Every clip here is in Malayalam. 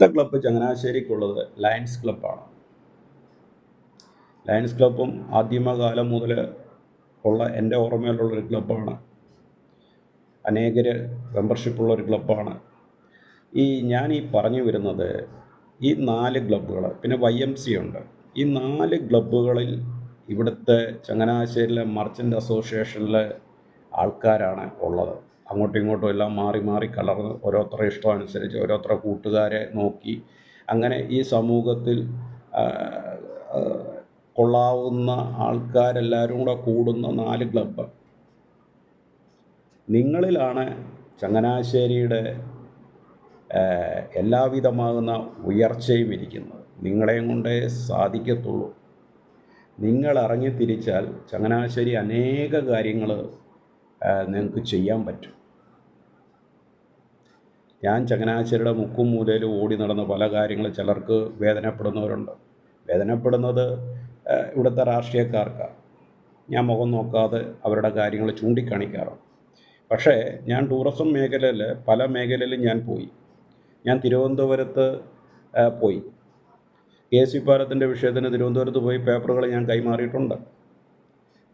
അടുത്ത ക്ലബ്ബ് ചങ്ങനാശ്ശേരിക്കുള്ളത് ലയൺസ് ക്ലബ്ബാണ്. ലയൺസ് ക്ലബ്ബും ആദ്യമകാലം മുതൽ ഉള്ള എൻ്റെ ഓർമ്മയിലുള്ളൊരു ക്ലബ്ബാണ്. അനേകർ മെമ്പർഷിപ്പുള്ളൊരു ക്ലബ്ബാണ്. ഞാൻ പറഞ്ഞു വരുന്നത് ഈ 4 ക്ലബ്ബുകൾ, പിന്നെ YMC ഉണ്ട്. ഈ 4 ക്ലബ്ബുകളിൽ ഇവിടുത്തെ ചങ്ങനാശ്ശേരിയിലെ മർച്ചൻ്റ് അസോസിയേഷനിലെ ആൾക്കാരാണ് ഉള്ളത്. അങ്ങോട്ടും ഇങ്ങോട്ടും എല്ലാം മാറി മാറി കലർന്ന് ഓരോരുത്തരുടെ ഇഷ്ടം അനുസരിച്ച് ഓരോരുത്തരുടെ കൂട്ടുകാരെ നോക്കി അങ്ങനെ ഈ സമൂഹത്തിൽ കൊള്ളാവുന്ന ആൾക്കാരെല്ലാവരും കൂടെ കൂടുന്ന 4 ക്ലബ്ബ്. നിങ്ങളിലാണ് ചങ്ങനാശ്ശേരിയുടെ എല്ലാവിധമാകുന്ന ഉയർച്ചയും ഇരിക്കുന്നത്. നിങ്ങളെയും കൊണ്ടേ സാധിക്കത്തുള്ളൂ. നിങ്ങൾ ഇറങ്ങി തിരിച്ചാൽ ചങ്ങനാശ്ശേരി അനേക കാര്യങ്ങൾ നിങ്ങൾക്ക് ചെയ്യാൻ പറ്റും. ഞാൻ ചങ്ങനാശ്ശേരിയുടെ മുക്കും മൂലയിലും ഓടി നടന്ന പല കാര്യങ്ങൾ ചിലർക്ക് വേദനപ്പെടുന്നവരുണ്ട്. വേദനപ്പെടുന്നത് ഇവിടുത്തെ രാഷ്ട്രീയക്കാർക്കാണ്. ഞാൻ മുഖം നോക്കാതെ അവരുടെ കാര്യങ്ങൾ ചൂണ്ടിക്കാണിക്കാറുണ്ട്. പക്ഷേ ഞാൻ ടൂറിസം മേഖലയിൽ പല മേഖലയിലും ഞാൻ പോയി. ഞാൻ തിരുവനന്തപുരത്ത് പോയി. KSP പാലത്തിൻ്റെ വിഷയത്തിന് തിരുവനന്തപുരത്ത് പോയി പേപ്പറുകൾ ഞാൻ കൈമാറിയിട്ടുണ്ട്.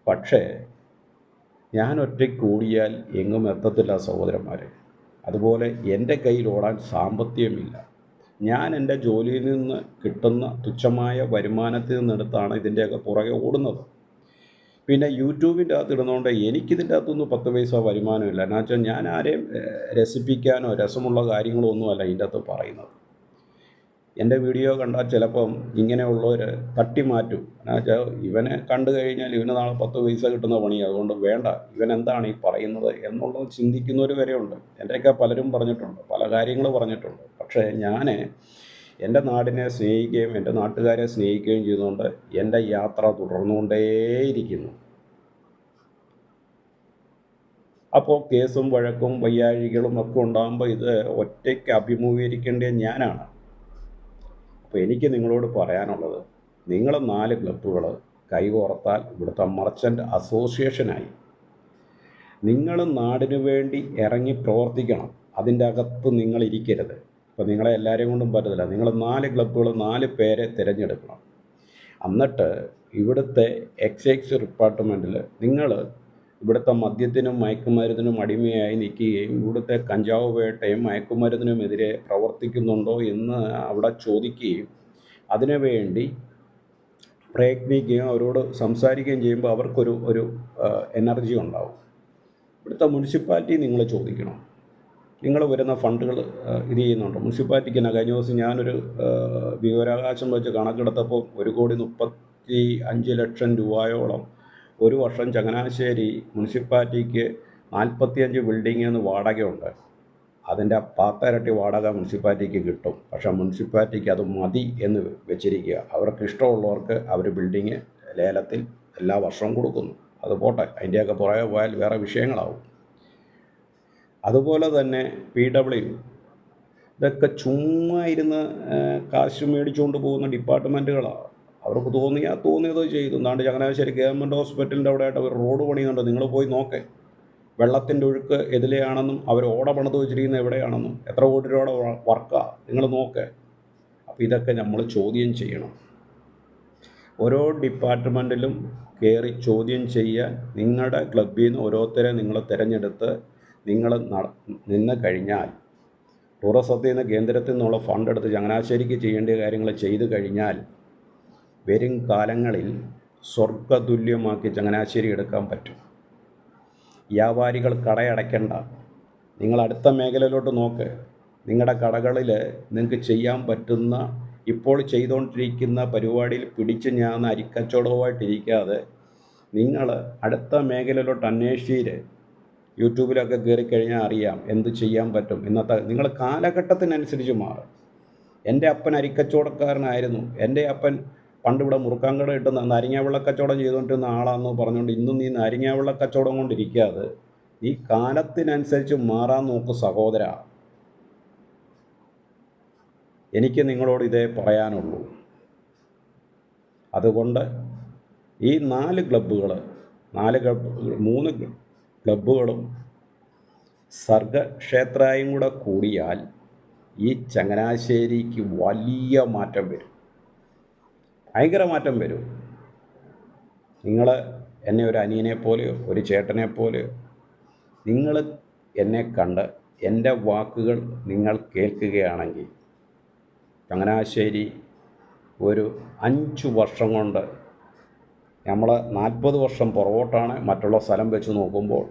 പക്ഷേ ഞാൻ ഒറ്റയ്ക്ക് ഓടിയാൽ എങ്ങും എത്തത്തില്ല സഹോദരന്മാരെ. അതുപോലെ എൻ്റെ കയ്യിൽ ഓടാൻ സാമ്പത്തികമില്ല. ഞാൻ എൻ്റെ ജോലിയിൽ നിന്ന് കിട്ടുന്ന തുച്ഛമായ വരുമാനത്തിൽ നിന്നെടുത്താണ് ഇതിൻ്റെയൊക്കെ പുറകെ ഓടുന്നത്. പിന്നെ യൂട്യൂബിൻ്റെ അകത്ത് ഇടുന്നതുകൊണ്ട് എനിക്കിതിൻ്റെ അകത്തൊന്നും 10 പൈസ വരുമാനമില്ല. എന്നാ വെച്ചാൽ ഞാൻ ആരെയും രസിപ്പിക്കാനോ രസമുള്ള കാര്യങ്ങളോ ഒന്നുമല്ല ഇതിൻ്റെ അകത്ത് പറയുന്നത്. എൻ്റെ വീഡിയോ കണ്ടാൽ ചിലപ്പം ഇങ്ങനെയുള്ളവർ തട്ടിമാറ്റും. എന്നാ വെച്ചാൽ ഇവനെ കണ്ടു കഴിഞ്ഞാൽ ഇവന് നാളെ 10 പൈസ കിട്ടുന്ന പണിയാണ്, അതുകൊണ്ട് വേണ്ട, ഇവൻ എന്താണ് ഈ പറയുന്നത് എന്നുള്ളത് ചിന്തിക്കുന്നവർ വരെയുണ്ട്. എൻ്റെയൊക്കെ പലരും പറഞ്ഞിട്ടുണ്ട്, പല കാര്യങ്ങൾ പറഞ്ഞിട്ടുണ്ട്. പക്ഷേ ഞാൻ എൻ്റെ നാടിനെ സ്നേഹിക്കുകയും എൻ്റെ നാട്ടുകാരെ സ്നേഹിക്കുകയും ചെയ്തുകൊണ്ട് എൻ്റെ യാത്ര തുടർന്നുകൊണ്ടേയിരിക്കുന്നു. അപ്പോൾ കേസും വഴക്കും വയ്യാഴികളും ഒക്കെ ഉണ്ടാകുമ്പോൾ ഇത് ഒറ്റയ്ക്ക് അഭിമുഖീകരിക്കേണ്ടത് ഞാനാണ്. അപ്പോൾ എനിക്ക് നിങ്ങളോട് പറയാനുള്ളത്, നിങ്ങൾ 4 ക്ലബ്ബുകൾ കൈകോർത്താൽ ഇവിടുത്തെ മർച്ചൻ്റ് അസോസിയേഷനായി. നിങ്ങൾ നാടിനു വേണ്ടി ഇറങ്ങി പ്രവർത്തിക്കണം. അതിൻ്റെ അകത്ത് നിങ്ങളിരിക്കരുത്. അപ്പോൾ നിങ്ങളെ എല്ലാവരെയും കൊണ്ടും പറ്റത്തില്ല. നിങ്ങൾ 4 ക്ലബ്ബുകൾ 4 പേരെ തിരഞ്ഞെടുക്കണം. എന്നിട്ട് ഇവിടുത്തെ എക്സൈസ് ഡിപ്പാർട്ട്മെൻറ്റിൽ നിങ്ങൾ ഇവിടുത്തെ മദ്യത്തിനും മയക്കുമരുന്നിനും അടിമയായി നിൽക്കുകയും ഇവിടുത്തെ കഞ്ചാവ് വേട്ടയും മയക്കുമരുന്നിനുമെതിരെ പ്രവർത്തിക്കുന്നുണ്ടോ എന്ന് അവിടെ ചോദിക്കുകയും അതിനുവേണ്ടി പ്രയത്നിക്കുകയും അവരോട് സംസാരിക്കുകയും ചെയ്യുമ്പോൾ അവർക്കൊരു എനർജി ഉണ്ടാവും. ഇവിടുത്തെ മുനിസിപ്പാലിറ്റി നിങ്ങൾ ചോദിക്കണം, നിങ്ങൾ വരുന്ന ഫണ്ടുകൾ ഇത് ചെയ്യുന്നുണ്ടോ? മുനിസിപ്പാലിറ്റിക്ക് തന്നെ കഴിഞ്ഞ ദിവസം ഞാനൊരു വിവരാവകാശം വെച്ച് കണക്കെടുത്തപ്പോൾ 1,35,00,000 രൂപയോളം ഒരു വർഷം ചങ്ങനാശ്ശേരി മുനിസിപ്പാലിറ്റിക്ക് 45 ബിൽഡിങ്ങിന് വാടകയുണ്ട്. അതിൻ്റെ 10 ഇരട്ടി വാടക മുനിസിപ്പാലിറ്റിക്ക് കിട്ടും. പക്ഷേ മുനിസിപ്പാലിറ്റിക്ക് അത് മതി എന്ന് വെച്ചിരിക്കുക. അവർക്ക് ഇഷ്ടമുള്ളവർക്ക് അവർ ബിൽഡിങ് ലേലത്തിൽ എല്ലാ വർഷവും കൊടുക്കുന്നു. അത് പോട്ടെ, അതിൻ്റെയൊക്കെ പുറകെ പോയാൽ വേറെ വിഷയങ്ങളാവും. അതുപോലെ തന്നെ PW, ഇതൊക്കെ ചുമ്മാ ഇരുന്ന് കാശ് മേടിച്ചുകൊണ്ട് പോകുന്ന ഡിപ്പാർട്ട്മെൻറ്റുകളാണ്. അവർക്ക് തോന്നിയത് ചെയ്തു. എന്താണ്ട് ചങ്ങനാശ്ശേരി ഗവൺമെൻറ് ഹോസ്പിറ്റലിൻ്റെ അവിടെയായിട്ട് അവർ റോഡ് പണിയുന്നുണ്ട്. നിങ്ങൾ പോയി നോക്കേ. വെള്ളത്തിൻ്റെ ഒഴുക്ക് എതിലെയാണെന്നും അവർ ഓട പണിത് വെച്ചിരിക്കുന്നത് എവിടെയാണെന്നും എത്ര കോടി രൂപയുടെ വർക്കാണ് നിങ്ങൾ നോക്കേ. അപ്പോൾ ഇതൊക്കെ നമ്മൾ ചോദ്യം ചെയ്യണം. ഓരോ ഡിപ്പാർട്ട്മെൻറ്റിലും കയറി ചോദ്യം ചെയ്യാൻ നിങ്ങളുടെ ക്ലബ്ബിൽ നിന്ന് ഓരോരുത്തരെ നിങ്ങൾ തിരഞ്ഞെടുത്ത് നിങ്ങൾ നിന്ന് കഴിഞ്ഞാൽ, ടൂറിസത്തിൽ നിന്ന് കേന്ദ്രത്തിൽ നിന്നുള്ള ഫണ്ട് എടുത്ത് ചങ്ങനാശ്ശേരിക്ക് ചെയ്യേണ്ട കാര്യങ്ങൾ ചെയ്തു കഴിഞ്ഞാൽ വരും കാലങ്ങളിൽ സ്വർഗതുല്യമാക്കി ചങ്ങനാശ്ശേരി എടുക്കാൻ പറ്റും. വ്യാപാരികൾ കടയടയ്ക്കണ്ട. നിങ്ങൾ അടുത്ത മേഖലയിലോട്ട് നോക്ക്. നിങ്ങളുടെ കടകളിൽ നിങ്ങൾക്ക് ചെയ്യാൻ പറ്റുന്ന, ഇപ്പോൾ ചെയ്തുകൊണ്ടിരിക്കുന്ന പരിപാടിയിൽ പിടിച്ച് ഞാൻ അരിക്കച്ചവടവുമായിട്ടിരിക്കാതെ നിങ്ങൾ അടുത്ത മേഖലയിലോട്ട് അന്വേഷിച്ച് യൂട്യൂബിലൊക്കെ കയറിക്കഴിഞ്ഞാൽ അറിയാം എന്ത് ചെയ്യാൻ പറ്റും. ഇന്നത്തെ നിങ്ങൾ കാലഘട്ടത്തിനനുസരിച്ച് മാറും. എൻ്റെ അപ്പൻ അരിക്കച്ചവടക്കാരനായിരുന്നു. എൻ്റെ അപ്പൻ പണ്ടിവിടെ മുറുക്കാങ്കട ഇട്ട് നാരങ്ങാവെള്ള കച്ചവടം ചെയ്തുകൊണ്ടിരുന്ന ആളാണെന്ന് പറഞ്ഞുകൊണ്ട് ഇന്നും നീ നാരങ്ങാവെള്ള കച്ചവടം കൊണ്ടിരിക്കാതെ ഈ കാലത്തിനനുസരിച്ച് മാറാൻ നോക്ക് സഹോദര. എനിക്ക് നിങ്ങളോട് ഇതേ പറയാനുള്ളൂ. അതുകൊണ്ട് ഈ 4 ക്ലബ്ബുകൾ 3 ക്ലബ്ബുകളും സർഗക്ഷേത്രയും കൂടെ കൂടിയാൽ ഈ ചങ്ങനാശ്ശേരിക്ക് വലിയ മാറ്റം വരും, ഭയങ്കര മാറ്റം വരും. നിങ്ങൾ എന്നെ ഒരു അനിയനെ പോലെയോ ഒരു ചേട്ടനെ പോലെയോ നിങ്ങൾ എന്നെ കണ്ട് എൻ്റെ വാക്കുകൾ നിങ്ങൾ കേൾക്കുകയാണെങ്കിൽ ചങ്ങനാശ്ശേരി ഒരു 5 വർഷം കൊണ്ട്, നമ്മൾ 40 വർഷം പുറകോട്ടാണ് മറ്റുള്ള സ്ഥലം വെച്ച് നോക്കുമ്പോൾ,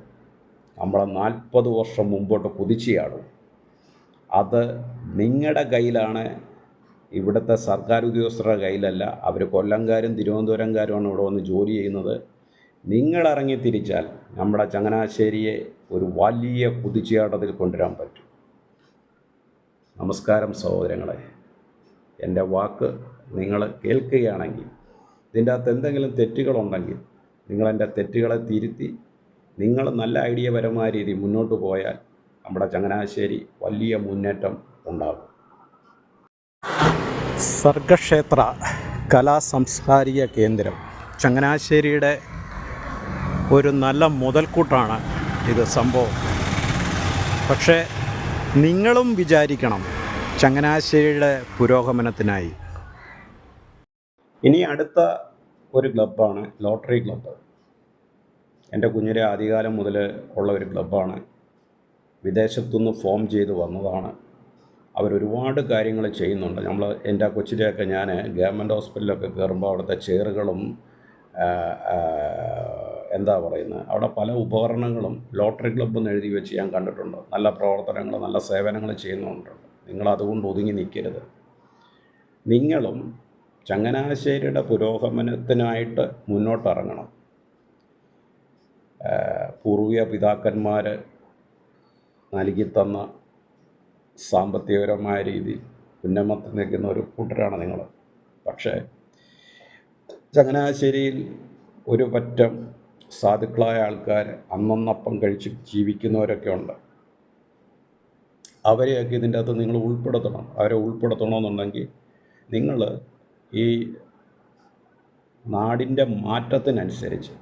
നമ്മൾ 40 വർഷം മുമ്പോട്ട് കുതിച്ചുചാടും. അത് നിങ്ങളുടെ കയ്യിലാണ്, ഇവിടുത്തെ സർക്കാർ ഉദ്യോഗസ്ഥരുടെ കയ്യിലല്ല. അവർ കൊല്ലംകാരും തിരുവനന്തപുരംകാരുമാണ് ഇവിടെ വന്ന് ജോലി ചെയ്യുന്നത്. നിങ്ങളിറങ്ങി തിരിച്ചാൽ നമ്മുടെ ചങ്ങനാശ്ശേരിയെ ഒരു വലിയ കുതിച്ചുചാട്ടത്തിൽ കൊണ്ടുവരാൻ പറ്റും. നമസ്കാരം സഹോദരങ്ങളെ. എൻ്റെ വാക്ക് നിങ്ങൾ കേൾക്കുകയാണെങ്കിൽ, ഇതിൻ്റെ അകത്ത് എന്തെങ്കിലും തെറ്റുകളുണ്ടെങ്കിൽ നിങ്ങളെൻ്റെ തെറ്റുകളെ തിരുത്തി നിങ്ങൾ നല്ല ഐഡിയപരമായ രീതിയിൽ മുന്നോട്ട് പോയാൽ നമ്മുടെ ചങ്ങനാശ്ശേരി വലിയ മുന്നേറ്റം ഉണ്ടാകും. സർഗക്ഷേത്ര കലാ സാംസ്കാരിക കേന്ദ്രം ചങ്ങനാശ്ശേരിയുടെ ഒരു നല്ല മുതൽക്കൂട്ടാണ് ഇത് സംഭവം. പക്ഷേ നിങ്ങളും വിചാരിക്കണം ചങ്ങനാശ്ശേരിയുടെ പുരോഗമനത്തിനായി. ഇനി അടുത്ത ഒരു ക്ലബ്ബാണ് ലോട്ടറി ക്ലബ്ബ്. എൻ്റെ കുഞ്ഞിലെ ആദ്യകാലം മുതൽ ഉള്ള ഒരു ക്ലബ്ബാണ്. വിദേശത്തുനിന്ന് ഫോം ചെയ്ത് വന്നതാണ്. അവരൊരുപാട് കാര്യങ്ങൾ ചെയ്യുന്നുണ്ട്. എൻ്റെ കൊച്ചിലെയൊക്കെ ഞാൻ ഗവൺമെൻറ് ഹോസ്പിറ്റലിലൊക്കെ കയറുമ്പോൾ അവിടുത്തെ ചെയറുകളും എന്താ പറയുന്നത്, അവിടെ പല ഉപകരണങ്ങളും ലോട്ടറി ക്ലബ്ബ് എന്ന് എഴുതി വെച്ച് ഞാൻ കണ്ടിട്ടുണ്ട്. നല്ല പ്രവർത്തനങ്ങൾ, നല്ല സേവനങ്ങൾ ചെയ്യുന്നുണ്ട്. നിങ്ങളതുകൊണ്ട് ഒതുങ്ങി നിൽക്കരുത്. നിങ്ങളും ചങ്ങനാശ്ശേരിയുടെ പുരോഗമനത്തിനായിട്ട് മുന്നോട്ടിറങ്ങണം. പൂർവിക പിതാക്കന്മാർ നൽകിത്തന്ന സാമ്പത്തികപരമായ രീതിയിൽ ഉന്നമത്തിൽ നിൽക്കുന്ന ഒരു കൂട്ടരാണ് നിങ്ങൾ. പക്ഷേ ചങ്ങനാശ്ശേരിയിൽ ഒരു പറ്റം സാധുക്കളായ ആൾക്കാർ അന്നന്നപ്പം കഴിച്ച് ജീവിക്കുന്നവരൊക്കെ ഉണ്ട്. അവരെയൊക്കെ ഇതിൻ്റെ അകത്ത് നിങ്ങൾ ഉൾപ്പെടുത്തണം. അവരെ ഉൾപ്പെടുത്തണമെന്നുണ്ടെങ്കിൽ നിങ്ങൾ ഈ നാടിൻ്റെ മാറ്റത്തിനനുസരിച്ച്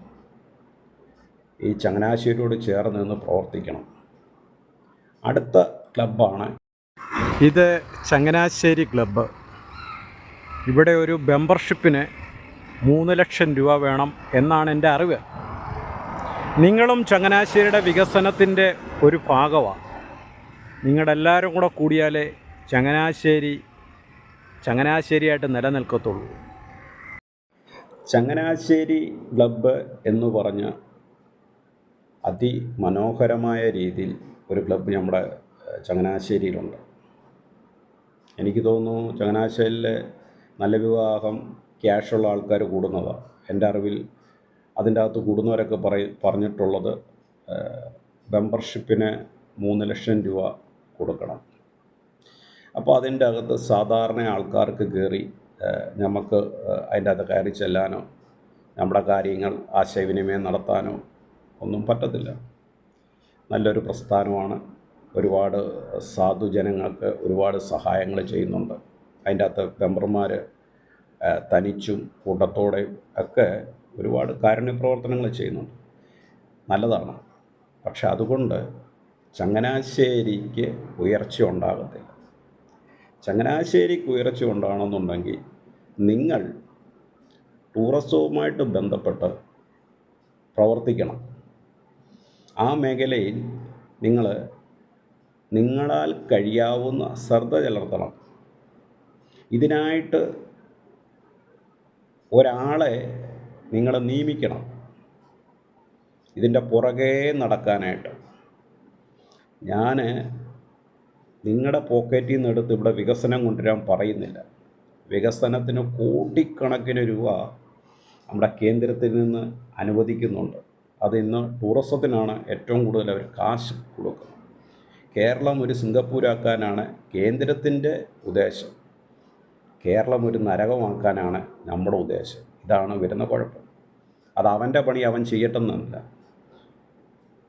ഈ ചങ്ങനാശ്ശേരിയോട് ചേർന്ന് നിന്ന് പ്രവർത്തിക്കണം. അടുത്ത ക്ലബ്ബാണ് ഇത്, ചങ്ങനാശ്ശേരി ക്ലബ്ബ്. ഇവിടെ ഒരു മെമ്പർഷിപ്പിന് 3 ലക്ഷം രൂപ വേണം എന്നാണ് എൻ്റെ അറിവ്. നിങ്ങളും ചങ്ങനാശ്ശേരിയുടെ വികസനത്തിൻ്റെ ഒരു ഭാഗമാണ്. നിങ്ങളെല്ലാവരും കൂടെ കൂടിയാലേ ചങ്ങനാശ്ശേരിയായിട്ട് നിലനിൽക്കത്തുള്ളൂ. ചങ്ങനാശ്ശേരി ക്ലബ്ബ് എന്ന് പറഞ്ഞ അതിമനോഹരമായ രീതിയിൽ ഒരു ക്ലബ്ബ് നമ്മുടെ ചങ്ങനാശ്ശേരിയിലുണ്ട്. എനിക്ക് തോന്നുന്നു ചങ്ങനാശ്ശേരിയിൽ നല്ല വിവാഹം ക്യാഷുള്ള ആൾക്കാർ കൂടുന്നതാണ്. എൻ്റെ അറിവിൽ അതിൻ്റെ അകത്ത് കൂടുന്നവരൊക്കെ പറഞ്ഞിട്ടുള്ളത് മെമ്പർഷിപ്പിന് 3 ലക്ഷം രൂപ കൊടുക്കണം. അപ്പോൾ അതിൻ്റെ അകത്ത് സാധാരണ ആൾക്കാർക്ക് കയറി നമുക്ക് അതിൻ്റെ അകത്ത് കയറി ചെല്ലാനോ നമ്മുടെ കാര്യങ്ങൾ ആശയവിനിമയം നടത്താനോ ഒന്നും പറ്റത്തില്ല. നല്ലൊരു പ്രസ്ഥാനമാണ്. ഒരുപാട് സാധുജനങ്ങൾക്ക് ഒരുപാട് സഹായങ്ങൾ ചെയ്യുന്നുണ്ട്. അതിൻ്റെ അകത്ത് മെമ്പർമാർ തനിച്ചും കൂട്ടത്തോടെയും ഒക്കെ ഒരുപാട് കാരുണ്യ പ്രവർത്തനങ്ങൾ ചെയ്യുന്നുണ്ട്. നല്ലതാണ്. പക്ഷെ അതുകൊണ്ട് ചങ്ങനാശ്ശേരിക്ക് ഉയർച്ച ഉണ്ടാകത്തില്ല. ചങ്ങനാശ്ശേരിക്ക് ഉയർച്ച ഉണ്ടാകണമെന്നുണ്ടെങ്കിൽ നിങ്ങൾ ടൂറിസവുമായിട്ട് ബന്ധപ്പെട്ട് പ്രവർത്തിക്കണം. ആ മേഖലയിൽ നിങ്ങളാൽ കഴിയാവുന്ന ശ്രദ്ധ ചെലുത്തണം. ഇതിനായിട്ട് ഒരാളെ നിങ്ങൾ നിയമിക്കണം, ഇതിൻ്റെ പുറകെ നടക്കാനായിട്ട്. ഞാൻ നിങ്ങളുടെ പോക്കറ്റിൽ നിന്ന് എടുത്ത് ഇവിടെ വികസനം കൊണ്ടുവരാൻ പറയുന്നില്ല. വികസനത്തിന് കോടിക്കണക്കിന് രൂപ നമ്മുടെ കേന്ദ്രത്തിൽ നിന്ന് അനുവദിക്കുന്നുണ്ട്. അതിന്ന് ടൂറിസത്തിനാണ് ഏറ്റവും കൂടുതൽ അവർ കാശ് കൊടുക്കുന്നത്. കേരളം ഒരു സിംഗപ്പൂരാക്കാനാണ് കേന്ദ്രത്തിൻ്റെ ഉദ്ദേശം. കേരളം ഒരു നരകമാക്കാനാണ് നമ്മുടെ ഉദ്ദേശം. ഇതാണ് വരുന്ന കുഴപ്പം. അത് അവൻ്റെ പണി അവൻ ചെയ്യട്ടെന്നല്ല.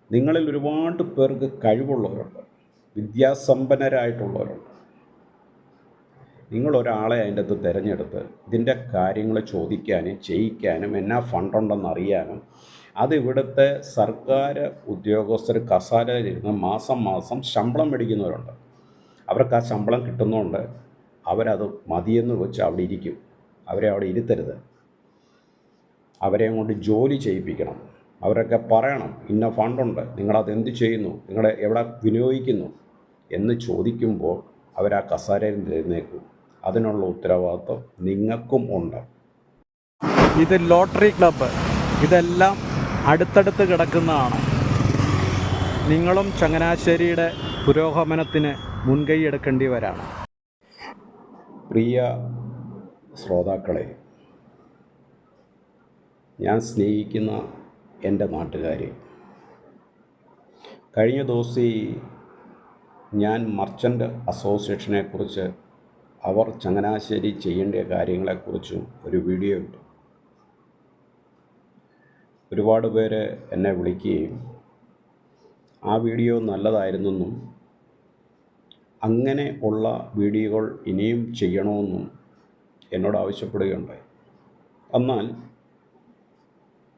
നിങ്ങളിൽ ഒരുപാട് പേർക്ക് കഴിവുള്ളവരുണ്ട്, വിദ്യാസമ്പന്നരായിട്ടുള്ളവരുണ്ട്. നിങ്ങളൊരാളെ അതിൻ്റെ അകത്ത് തിരഞ്ഞെടുത്ത് ഇതിൻ്റെ കാര്യങ്ങൾ ചോദിക്കാനും ചെയ്യിക്കാനും എന്നാ ഫണ്ടുണ്ടെന്ന് അറിയാനും, അത് ഇവിടുത്തെ സർക്കാർ ഉദ്യോഗസ്ഥർ കസാരയിലിരുന്ന് മാസം ശമ്പളം മേടിക്കുന്നവരുണ്ട്. അവർക്ക് ആ ശമ്പളം കിട്ടുന്നതുകൊണ്ട് അവരത് മതിയെന്ന് വെച്ച് അവിടെ ഇരിക്കും. അവരെ അവിടെ ഇരുത്തരുത്. അവരെ കൊണ്ട് ജോലി ചെയ്യിപ്പിക്കണം. അവരൊക്കെ പറയണം, ഇന്ന ഫണ്ടുണ്ട്, നിങ്ങളത് എന്ത് ചെയ്യുന്നു, നിങ്ങൾ എവിടെ വിനിയോഗിക്കുന്നു എന്ന് ചോദിക്കുമ്പോൾ അവരാ കസേരയിൽ എഴുന്നേൽക്കും. അതിനുള്ള ഉത്തരവാദിത്വം നിങ്ങൾക്കും ഉണ്ട്. ഇത് ലോട്ടറി ക്ലബ്ബ്, ഇതെല്ലാം അടുത്തടുത്ത് കിടക്കുന്നതാണ്. നിങ്ങളും ചങ്ങനാശ്ശേരിയുടെ പുരോഗമനത്തിന് മുൻകൈ എടുക്കേണ്ടിവരാണ്. പ്രിയ ശ്രോതാക്കളെ, ഞാൻ സ്നേഹിക്കുന്ന എൻ്റെ നാട്ടുകാർ, കഴിഞ്ഞ ദിവസം ഞാൻ മർച്ചൻ്റ് അസോസിയേഷനെക്കുറിച്ച് അവർ ചങ്ങനാശ്ശേരി ചെയ്യേണ്ട കാര്യങ്ങളെക്കുറിച്ചും ഒരു വീഡിയോ ഇട്ടു. ഒരുപാട് പേര് എന്നെ വിളിക്കുകയും ആ വീഡിയോ നല്ലതായിരുന്നെന്നും അങ്ങനെ ഉള്ള വീഡിയോകൾ ഇനിയും ചെയ്യണമെന്നും എന്നോട് ആവശ്യപ്പെടുകയുണ്ടായി. എന്നാൽ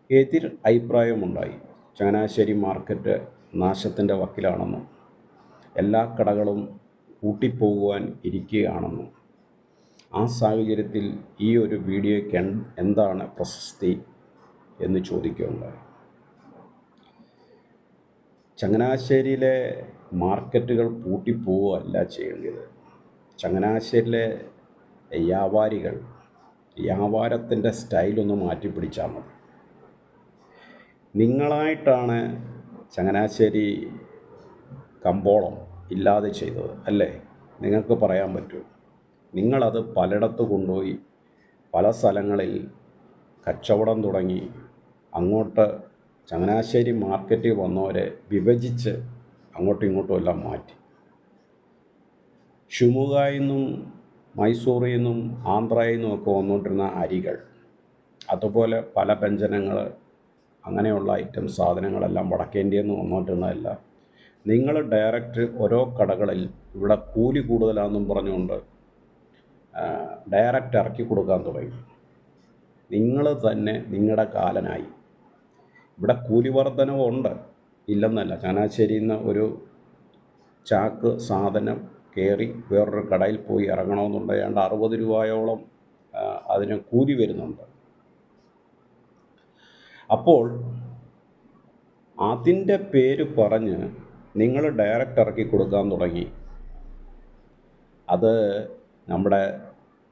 എതിർ അഭിപ്രായമുണ്ടായി. ചങ്ങനാശ്ശേരി മാർക്കറ്റ് നാശത്തിൻ്റെ വക്കിലാണെന്നും എല്ലാ കടകളും പൂട്ടിപ്പോകുവാൻ ഇരിക്കുകയാണെന്നും ആ സാഹചര്യത്തിൽ ഈ ഒരു വീഡിയോയ്ക്ക് എന്താണ് പ്രശസ്തി എന്ന് ചോദിക്കുകയുണ്ടായി. ചങ്ങനാശ്ശേരിയിലെ മാർക്കറ്റുകൾ പൂട്ടിപ്പോവുകയല്ല ചെയ്യേണ്ടത്. ചങ്ങനാശ്ശേരിയിലെ വ്യാപാരികൾ വ്യാപാരത്തിൻ്റെ സ്റ്റൈലൊന്ന് മാറ്റിപ്പിടിച്ചാൽ മതി. നിങ്ങളായിട്ടാണ് ചങ്ങനാശ്ശേരി കമ്പോളം ഇല്ലാതെ ചെയ്തത് അല്ലേ? നിങ്ങൾക്ക് പറയാൻ പറ്റുമോ? നിങ്ങളത് പലയിടത്ത് കൊണ്ടുപോയി പല സ്ഥലങ്ങളിൽ കച്ചവടം തുടങ്ങി അങ്ങോട്ട് ചങ്ങനാശ്ശേരി മാർക്കറ്റിൽ വന്നവരെ വിഭജിച്ച് അങ്ങോട്ടും ഇങ്ങോട്ടും എല്ലാം മാറ്റി. ഷിമുഗയിൽ നിന്നും മൈസൂറിൽ നിന്നും ആന്ധ്രയിൽ നിന്നും ഒക്കെ വന്നുകൊണ്ടിരുന്ന അരികൾ, അതുപോലെ പല വ്യഞ്ജനങ്ങൾ, അങ്ങനെയുള്ള സാധനങ്ങളെല്ലാം വടക്കേന്ത്യയിൽ നിന്ന് വന്നുകൊണ്ടിരുന്നതല്ല. നിങ്ങൾ ഡയറക്റ്റ് ഓരോ കടകളിൽ ഇവിടെ കൂലി കൂടുതലാണെന്നും പറഞ്ഞുകൊണ്ട് ഡയറക്റ്റ് ഇറക്കി കൊടുക്കാൻ തുടങ്ങി. നിങ്ങൾ തന്നെ നിങ്ങളുടെ കാലനായി. ഇവിടെ കൂലി വർധനവുണ്ട്, ഇല്ലെന്നല്ല. ചങ്ങനാശ്ശേരിയിൽ നിന്ന് ഒരു ചാക്ക് സാധനം കയറി വേറൊരു കടയിൽ പോയി ഇറങ്ങണമെന്നുണ്ടെങ്കിൽ ഏതാണ്ട് 60 രൂപയോളം അതിന് കൂലി വരുന്നുണ്ട്. അപ്പോൾ അതിൻ്റെ പേര് പറഞ്ഞ് നിങ്ങൾ ഡയറക്റ്റ് ഇറക്കി കൊടുക്കാൻ തുടങ്ങി. അത് നമ്മുടെ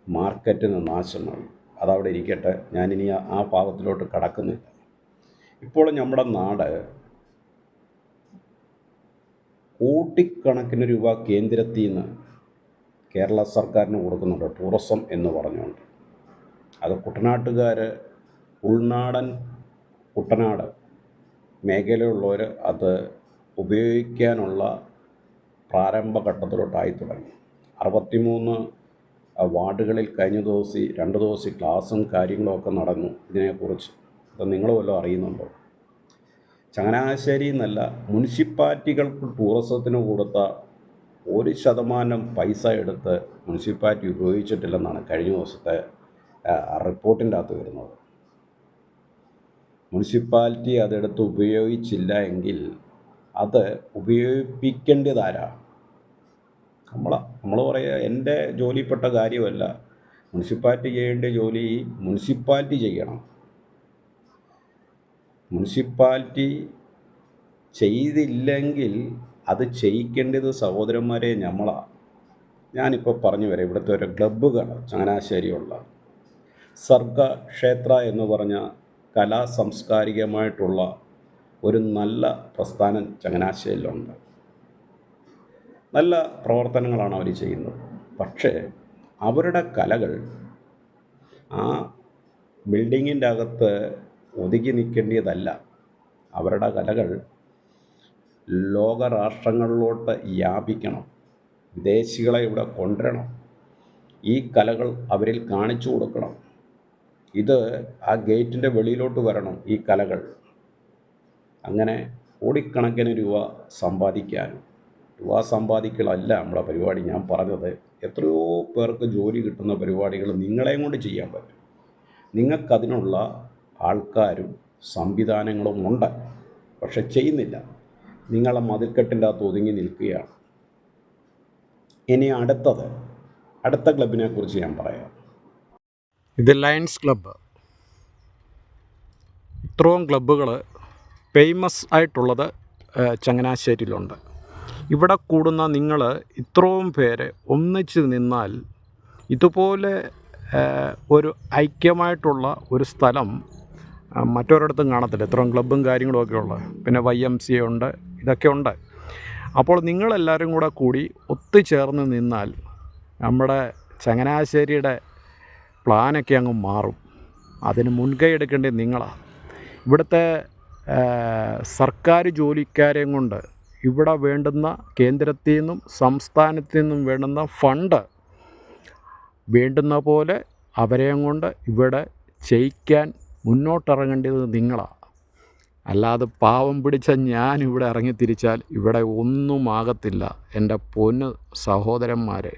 മാർക്കറ്റിന് നാശമായി. അതവിടെ ഇരിക്കട്ടെ, ഞാനിനി ആ ഭാഗത്തിലോട്ട് കടക്കുന്നില്ല. ഇപ്പോൾ നമ്മുടെ നാട് കോടിക്കണക്കിന് രൂപ കേന്ദ്രത്തിൽ നിന്ന് കേരള സർക്കാരിന് കൊടുക്കുന്നുണ്ട്, ടൂറിസം എന്ന് പറഞ്ഞുകൊണ്ട്. അത് കുട്ടനാട്ടുകാർ, ഉൾനാടൻ കുട്ടനാട് മേഖലയുള്ളവർ അത് ഉപയോഗിക്കാനുള്ള പ്രാരംഭഘട്ടത്തിലോട്ടായി തുടങ്ങി. 63 വാർഡുകളിൽ കഴിഞ്ഞ ദിവസം 2 ദിവസം ക്ലാസ്സും കാര്യങ്ങളുമൊക്കെ നടന്നു ഇതിനെക്കുറിച്ച്. അത് നിങ്ങൾ വല്ലതും അറിയുന്നുണ്ടോ? ചങ്ങനാശ്ശേരി എന്നല്ല, മുനിസിപ്പാലിറ്റികൾക്ക് ടൂറിസത്തിന് കൊടുത്ത 1% പൈസ എടുത്ത് മുനിസിപ്പാലിറ്റി ഉപയോഗിച്ചിട്ടില്ലെന്നാണ് കഴിഞ്ഞ ദിവസത്തെ റിപ്പോർട്ടിൻ്റെ അകത്ത് വരുന്നത്. മുനിസിപ്പാലിറ്റി അതെടുത്ത് ഉപയോഗിച്ചില്ല എങ്കിൽ അത് ഉപയോഗിപ്പിക്കേണ്ടതാരാ? നമ്മൾ പറയുക എൻ്റെ ജോലിപ്പെട്ട കാര്യമല്ല. മുനിസിപ്പാലിറ്റി ചെയ്യേണ്ട ജോലി മുനിസിപ്പാലിറ്റി ചെയ്യണം. മുനിസിപ്പാലിറ്റി ചെയ്തില്ലെങ്കിൽ അത് ചെയ്യിക്കേണ്ടത് സഹോദരന്മാരെ നമ്മളാണ്. ഞാനിപ്പോൾ പറഞ്ഞു വരാം. ഇവിടുത്തെ ഒരു ക്ലബ്ബുകൾ ചങ്ങനാശ്ശേരിയുള്ള സർഗ ക്ഷേത്ര എന്ന് പറഞ്ഞ കലാ സാംസ്കാരികമായിട്ടുള്ള ഒരു നല്ല പ്രസ്ഥാനം ചങ്ങനാശ്ശേരിയിലുണ്ട്. നല്ല പ്രവർത്തനങ്ങളാണ് അവർ ചെയ്യുന്നത്. പക്ഷേ അവരുടെ കലകൾ ആ ബിൽഡിങ്ങിൻ്റെ അകത്ത് ഒതുങ്ങി നിൽക്കേണ്ടതല്ല. അവരുടെ കലകൾ ലോകരാഷ്ട്രങ്ങളിലോട്ട് വ്യാപിക്കണം. വിദേശികളെ ഇവിടെ കൊണ്ടുവരണം. ഈ കലകൾ അവരിൽ കാണിച്ചു കൊടുക്കണം. ഇത് ആ ഗേറ്റിൻ്റെ വെളിയിലോട്ട് വരണം ഈ കലകൾ. അങ്ങനെ കോടിക്കണക്കിന് രൂപ സമ്പാദിക്കാനും. രൂപ സമ്പാദിക്കലല്ല നമ്മുടെ പരിപാടി. ഞാൻ പറഞ്ഞത് എത്രയോ പേർക്ക് ജോലി കിട്ടുന്ന പരിപാടികൾ നിങ്ങളെയും കൊണ്ട് ചെയ്യാൻ പറ്റും. നിങ്ങൾക്കതിനുള്ള ആൾക്കാരും സംവിധാനങ്ങളും ഉണ്ട്, പക്ഷെ ചെയ്യുന്നില്ല. നിങ്ങളെ മതിൽക്കെട്ടിൻ്റെ അകത്ത് ഒതുങ്ങി നിൽക്കുകയാണ്. ഇനി അടുത്ത ക്ലബിനെ കുറിച്ച് ഞാൻ പറയാം. ഇത് ലയൺസ് ക്ലബ്ബ്. ഇത്രയും ക്ലബ്ബുകൾ ഫേമസ് ആയിട്ടുള്ളത് ചങ്ങനാശ്ശേരിയിലുണ്ട്. ഇവിടെ കൂടുന്ന നിങ്ങൾ ഇത്രയും പേര് ഒന്നിച്ച് നിന്നാൽ ഇതുപോലെ ഒരു ഐക്യമായിട്ടുള്ള ഒരു സ്ഥലം മറ്റൊരിടത്തും കാണത്തില്ല. ഇത്രയും ക്ലബ്ബും കാര്യങ്ങളും ഒക്കെ ഉള്ളത്. പിന്നെ YMCA ഉണ്ട്, ഇതൊക്കെ ഉണ്ട്. അപ്പോൾ നിങ്ങളെല്ലാവരും കൂടി ഒത്തുചേർന്ന് നിന്നാൽ നമ്മുടെ ചങ്ങനാശ്ശേരിയുടെ പ്ലാനൊക്കെ അങ്ങ് മാറും. അതിന് മുൻകൈ എടുക്കേണ്ടത് നിങ്ങളാണ്. ഇവിടുത്തെ സർക്കാർ ജോലിക്കാരെയും കൊണ്ട് ഇവിടെ വേണ്ടുന്ന കേന്ദ്രത്തിൽ നിന്നും സംസ്ഥാനത്തിൽ നിന്നും വേണ്ടുന്ന ഫണ്ട് വേണ്ടുന്ന പോലെ അവരെയും കൊണ്ട് ഇവിടെ ചെയ്യിക്കാൻ മുന്നോട്ടിറങ്ങേണ്ടത് നിങ്ങളാണ്. അല്ലാതെ പാവം പിടിച്ച ഞാനിവിടെ ഇറങ്ങി തിരിച്ചാൽ ഇവിടെ ഒന്നും ആകത്തില്ല എൻ്റെ പൊന്ന് സഹോദരന്മാരെ.